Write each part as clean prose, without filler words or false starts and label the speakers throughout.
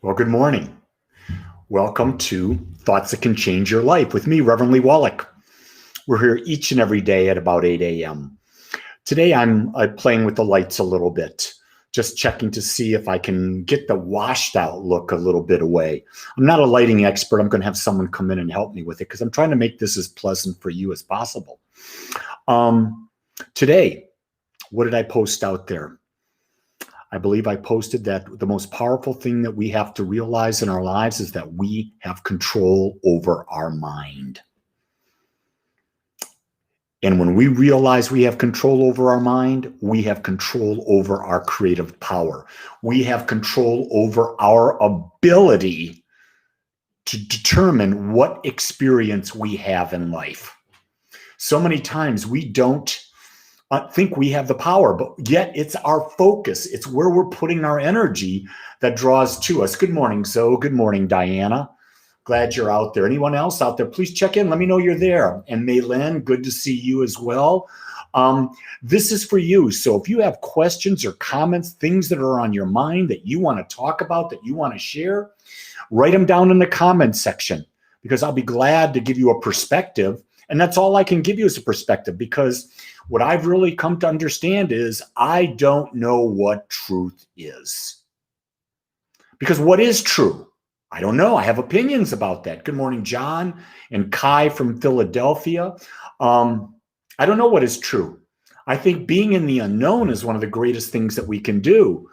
Speaker 1: Well, good morning. Welcome to Thoughts That Can Change Your Life with me, Reverend Lee Wallach. We're here each and every day at about 8 a.m. Today, I'm playing with the lights a little bit, just checking to see if I can get the washed out look a little bit away. I'm not a lighting expert. I'm going to have someone come in and help me with it because I'm trying to make this as pleasant for you as possible. Today, what did I post out there? I believe I posted that the most powerful thing that we have to realize in our lives is that we have control over our mind. And when we realize we have control over our mind, we have control over our creative power. We have control over our ability to determine what experience we have in life. So many times we don't think we have the power, but yet it's our focus. It's where we're putting our energy that draws to us. Good morning, Zoe. Good morning, Diana. Glad you're out there. Anyone else out there, please check in. Let me know you're there. And Maylin, good to see you as well. This is for you. So if you have questions or comments, things that are on your mind that you want to talk about, that you want to share, write them down in the comments section because I'll be glad to give you a perspective. And that's all I can give you is a perspective, because what I've really come to understand is I don't know what truth is. Because what is true? I don't know. I have opinions about that. Good morning, John and Kai from Philadelphia. I don't know what is true. I think being in the unknown is one of the greatest things that we can do.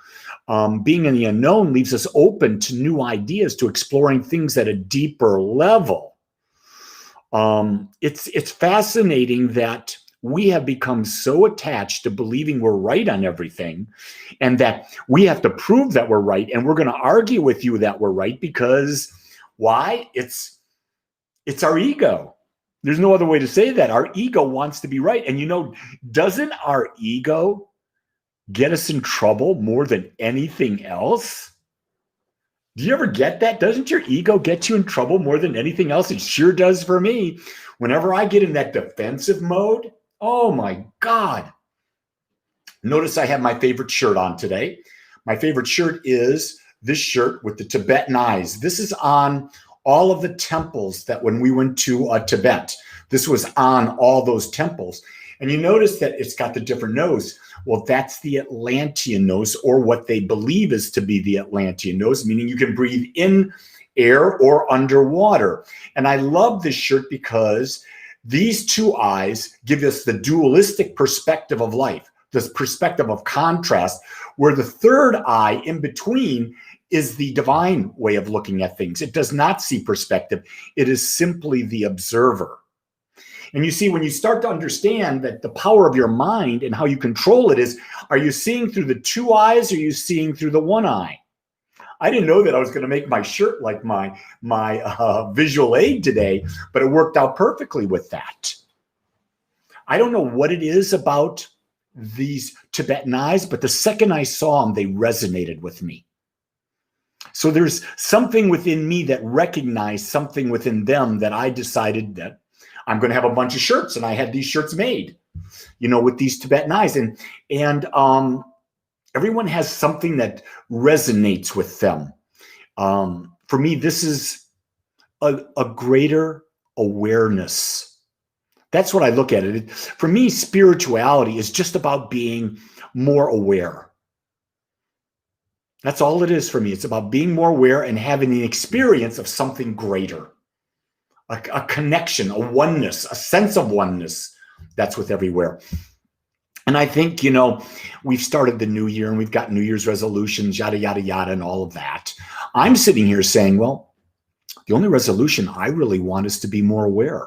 Speaker 1: Being in the unknown leaves us open to new ideas, to exploring things at a deeper level. It's fascinating that we have become so attached to believing we're right on everything and that we have to prove that we're right. And we're going to argue with you that we're right because why? It's our ego. There's no other way to say that. Our ego wants to be right. And doesn't our ego get us in trouble more than anything else? Do you ever get that? Doesn't your ego get you in trouble more than anything else? It sure does for me. Whenever I get in that defensive mode, oh my God. Notice I have my favorite shirt on today. My favorite shirt is this shirt with the Tibetan eyes. This is on all of the temples that when we went to Tibet, this was on all those temples. And you notice that it's got the different nose. Well, that's the Atlantean nose, or what they believe is to be the Atlantean nose, meaning you can breathe in air or underwater. And I love this shirt because these two eyes give us the dualistic perspective of life, this perspective of contrast, where the third eye in between is the divine way of looking at things. It does not see perspective. It is simply the observer. And you see, when you start to understand that the power of your mind and how you control it is, are you seeing through the two eyes or are you seeing through the one eye? I didn't know that I was going to make my shirt like my visual aid today, but it worked out perfectly with that. I don't know what it is about these Tibetan eyes, but the second I saw them, they resonated with me. So there's something within me that recognized something within them that I decided that I'm going to have a bunch of shirts, and I had these shirts made, with these Tibetan eyes. And everyone has something that resonates with them. For me, this is a greater awareness. That's what I look at it. For me, spirituality is just about being more aware. That's all it is for me. It's about being more aware and having an experience of something greater. A connection, a oneness, a sense of oneness that's with everywhere. And I think, we've started the new year and we've got New Year's resolutions, yada, yada, yada, and all of that. I'm sitting here saying, well, the only resolution I really want is to be more aware.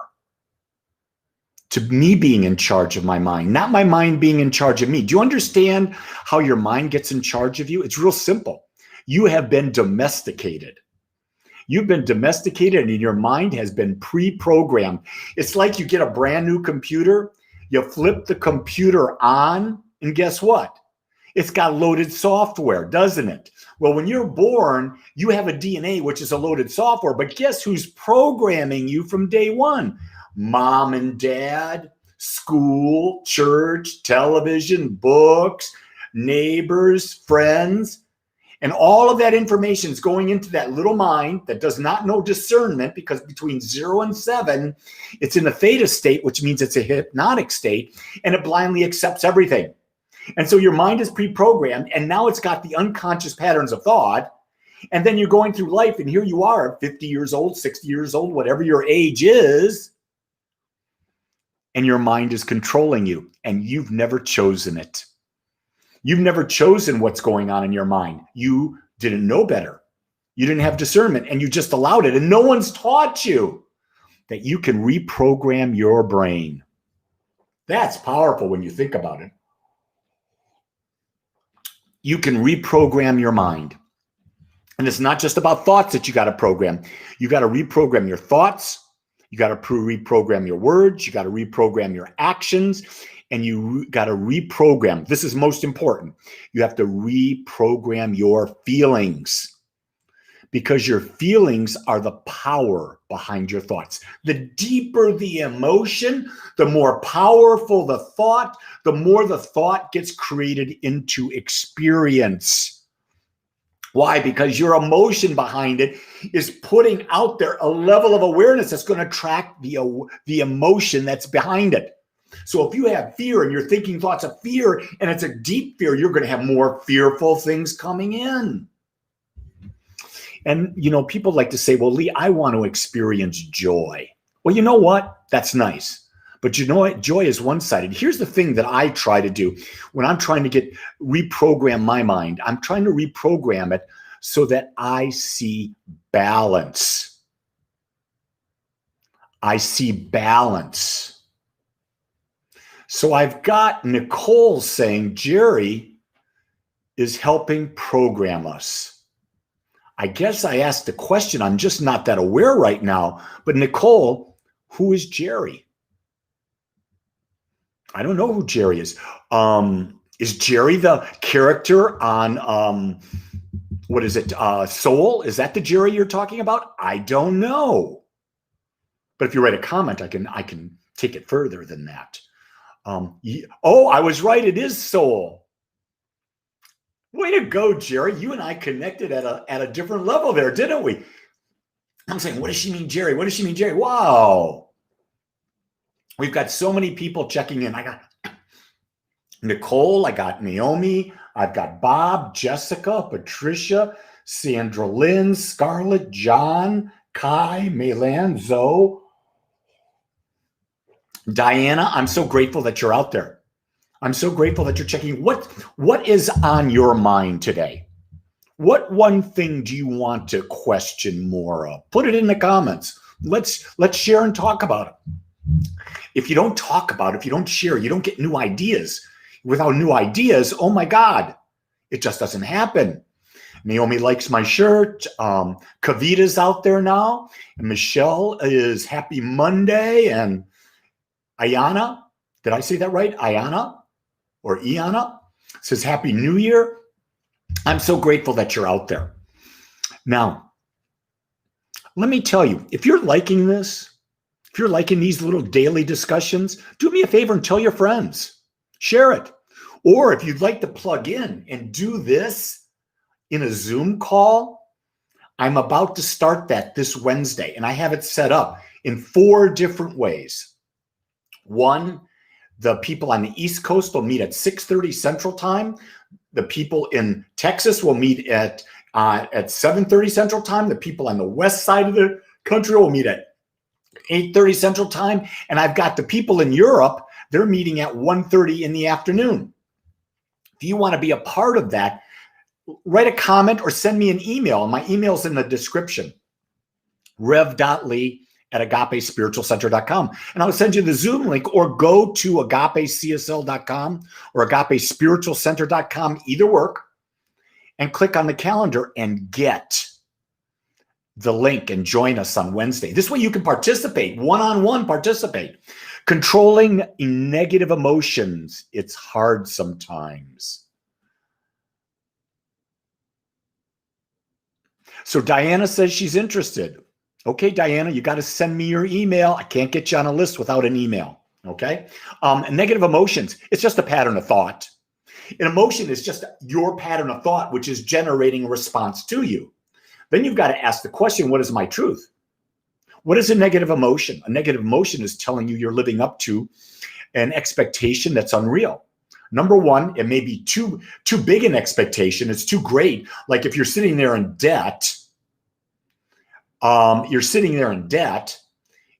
Speaker 1: To me being in charge of my mind, not my mind being in charge of me. Do you understand how your mind gets in charge of you? It's real simple. You have been domesticated. You've been domesticated and your mind has been pre-programmed. It's like you get a brand new computer, you flip the computer on, and guess what? It's got loaded software, doesn't it? Well, when you're born, you have a DNA, which is a loaded software, but guess who's programming you from day one? Mom and dad, school, church, television, books, neighbors, friends. And all of that information is going into that little mind that does not know discernment, because between 0 and 7, it's in a theta state, which means it's a hypnotic state, and it blindly accepts everything. And so your mind is pre-programmed, and now it's got the unconscious patterns of thought. And then you're going through life, and here you are, 50 years old, 60 years old, whatever your age is, and your mind is controlling you, and you've never chosen it. You've never chosen what's going on in your mind. You didn't know better. You didn't have discernment, and you just allowed it. And no one's taught you that you can reprogram your brain. That's powerful when you think about it. You can reprogram your mind. And it's not just about thoughts that you got to program. You got to reprogram your thoughts. You got to reprogram your words. You got to reprogram your actions. And you got to reprogram. This is most important. You have to reprogram your feelings, because your feelings are the power behind your thoughts. The deeper the emotion, the more powerful the thought, the more the thought gets created into experience. Why? Because your emotion behind it is putting out there a level of awareness that's going to attract the emotion that's behind it. So if you have fear and you're thinking thoughts of fear and it's a deep fear, you're going to have more fearful things coming in. And, people like to say, well, Lee, I want to experience joy. Well, you know what? That's nice. But you know what? Joy is one-sided. Here's the thing that I try to do when I'm trying to reprogram my mind. I'm trying to reprogram it so that I see balance. I see balance. So I've got Nicole saying Jerry is helping program us. I guess I asked the question. I'm just not that aware right now. But Nicole, who is Jerry? I don't know who Jerry is. Is Jerry the character on, what is it, Soul? Is that the Jerry you're talking about? I don't know. But if you write a comment, I can take it further than that. I was right. It is Soul. Way to go, Jerry. You and I connected at a different level there, didn't we? I'm saying, what does she mean, Jerry? What does she mean, Jerry? Wow. We've got so many people checking in. I got Nicole. I got Naomi. I've got Bob, Jessica, Patricia, Sandra Lynn, Scarlett, John, Kai, Maylan, Zoe, Diana. I'm so grateful that you're out there. I'm so grateful that you're checking. What is on your mind today? What one thing do you want to question more of? Put it in the comments. Let's share and talk about it. If you don't talk about it, if you don't share, you don't get new ideas. Without new ideas, oh my God, it just doesn't happen. Naomi likes my shirt. Kavita's out there now. And Michelle is happy Monday. And Ayana, did I say that right? Ayana or Iana says happy New Year. I'm so grateful that you're out there. Now, let me tell you, if you're liking this, if you're liking these little daily discussions, do me a favor and tell your friends. Share it. Or if you'd like to plug in and do this in a Zoom call, I'm about to start that this Wednesday, and I have it set up in 4 different ways. One, the people on the East Coast will meet at 6:30 Central Time. The people in Texas will meet at 7:30 Central Time. The people on the west side of the country will meet at 8:30 Central Time. And I've got the people in Europe, they're meeting at 1:30 in the afternoon. If you want to be a part of that, write a comment or send me an email. My email's in the description. rev.lee@agapespiritualcenter.com. And I'll send you the Zoom link, or go to agapecsl.com or agapespiritualcenter.com, either work, and click on the calendar and get the link and join us on Wednesday. This way you can participate, one-on-one participate. Controlling negative emotions. It's hard sometimes. So Diana says she's interested. Okay, Diana, you got to send me your email. I can't get you on a list without an email. Okay. Negative emotions. It's just a pattern of thought. An emotion is just your pattern of thought, which is generating a response to you. Then you've got to ask the question, what is my truth? What is a negative emotion? A negative emotion is telling you you're living up to an expectation that's unreal. Number one, it may be too big an expectation. It's too great. Like if you're sitting there in debt,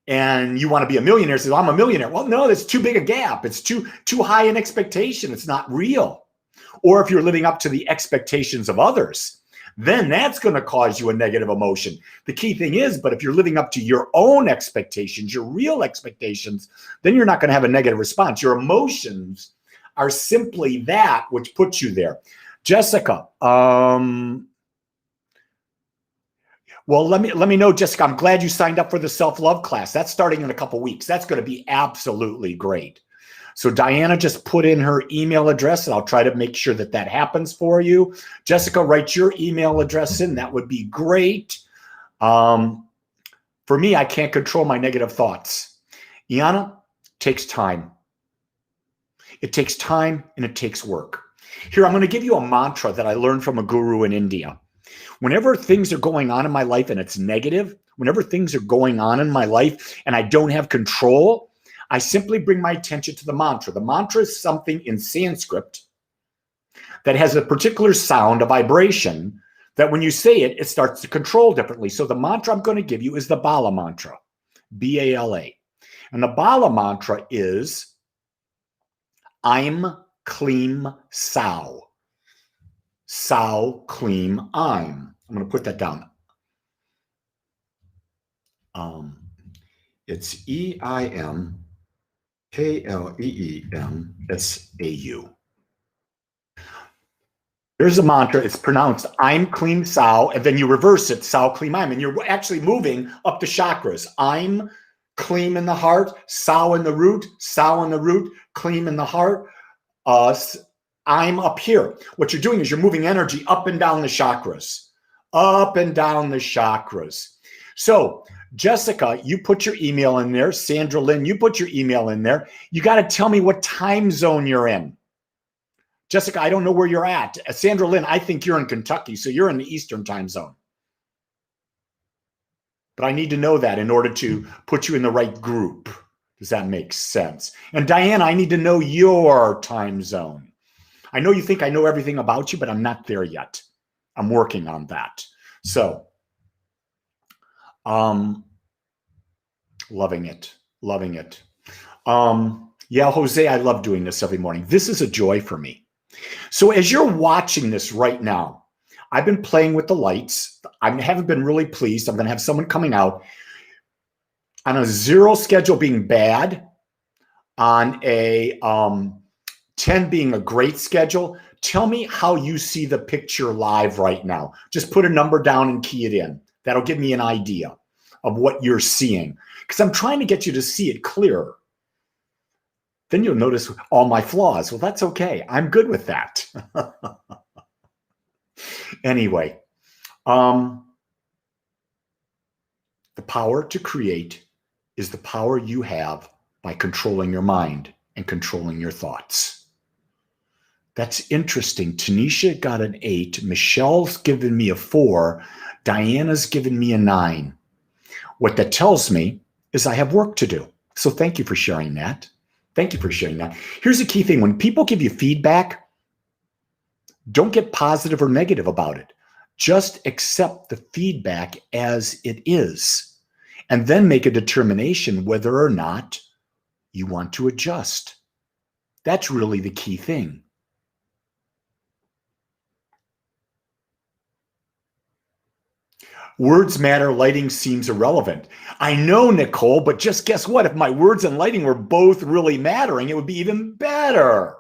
Speaker 1: and you want to be a millionaire. Says, I'm a millionaire. Well, no, that's too big a gap. It's too high an expectation. It's not real. Or if you're living up to the expectations of others, then that's going to cause you a negative emotion. The key thing is, but if you're living up to your own expectations, your real expectations, then you're not going to have a negative response. Your emotions are simply that which puts you there. Jessica, well, let me know, Jessica. I'm glad you signed up for the self-love class. That's starting in a couple weeks. That's going to be absolutely great. So Diana just put in her email address, and I'll try to make sure that that happens for you. Jessica, write your email address in. That would be great. For me, I can't control my negative thoughts. Iana, takes time. It takes time and it takes work. Here, I'm going to give you a mantra that I learned from a guru in India. Whenever things are going on in my life and it's negative, whenever things are going on in my life and I don't have control, I simply bring my attention to the mantra. The mantra is something in Sanskrit that has a particular sound, a vibration, that when you say it, it starts to control differently. So the mantra I'm going to give you is the Bala Mantra, B-A-L-A. And the Bala Mantra is, I'm Kleem Sao. Sao Kleem I'm. I'm going to put that down. It's EIMKLEEMSAU. There's a mantra. It's pronounced I'm Kleem Sao, and then you reverse it, Sao Kleem I'm, and you're actually moving up the chakras. I'm Kleem in the heart, Sao in the root, Kleem in the heart. I'm up here. What you're doing is you're moving energy up and down the chakras, So Jessica, you put your email in there. Sandra Lynn, you put your email in there. You got to tell me what time zone you're in. Jessica, I don't know where you're at. Sandra Lynn, I think you're in Kentucky, so you're in the Eastern time zone. But I need to know that in order to put you in the right group. Does that make sense? And Diana, I need to know your time zone. I know you think I know everything about you, but I'm not there yet. I'm working on that. So, loving it. Yeah, Jose, I love doing this every morning. This is a joy for me. So as you're watching this right now, I've been playing with the lights. I haven't been really pleased. I'm going to have someone coming out on a 0 schedule being bad, on a 10 being a great schedule. Tell me how you see the picture live right now. Just put a number down and key it in. That'll give me an idea of what you're seeing, because I'm trying to get you to see it clearer. Then you'll notice all my flaws. Well, that's okay. I'm good with that. Anyway, the power to create is the power you have by controlling your mind and controlling your thoughts. That's interesting. Tanisha got an 8. Michelle's given me a 4. Diana's given me a 9. What that tells me is I have work to do. So thank you for sharing that. Here's the key thing. When people give you feedback, don't get positive or negative about it. Just accept the feedback as it is, and then make a determination whether or not you want to adjust. That's really the key thing. Words matter, lighting seems irrelevant. I know, Nicole, but just guess what? If my words and lighting were both really mattering, it would be even better.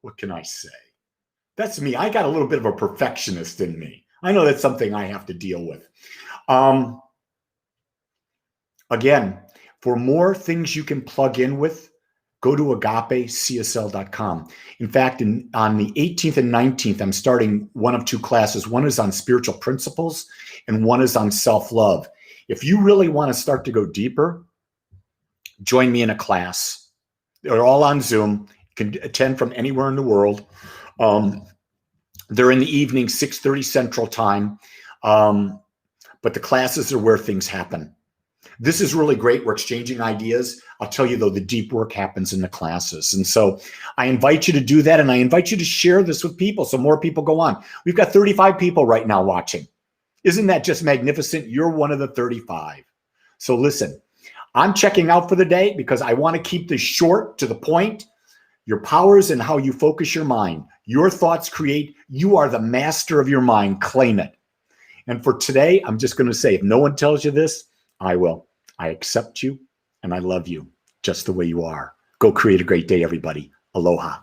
Speaker 1: What can I say? That's me. I got a little bit of a perfectionist in me. I know that's something I have to deal with. Again, for more things you can plug in with, go to agapecsl.com. In fact, on the 18th and 19th, I'm starting one of 2 classes. One is on spiritual principles and one is on self-love. If you really want to start to go deeper, join me in a class. They're all on Zoom. can attend from anywhere in the world. They're in the evening, 6:30 Central Time. But the classes are where things happen. This is really great. We're exchanging ideas. I'll tell you, though, the deep work happens in the classes. And so I invite you to do that, and I invite you to share this with people so more people go on. We've got 35 people right now watching. Isn't that just magnificent? You're one of the 35. So listen, I'm checking out for the day because I want to keep this short to the point. Your powers and how you focus your mind. Your thoughts create. You are the master of your mind. Claim it. And for today, I'm just going to say, if no one tells you this, I will. I accept you and I love you just the way you are. Go create a great day, everybody. Aloha.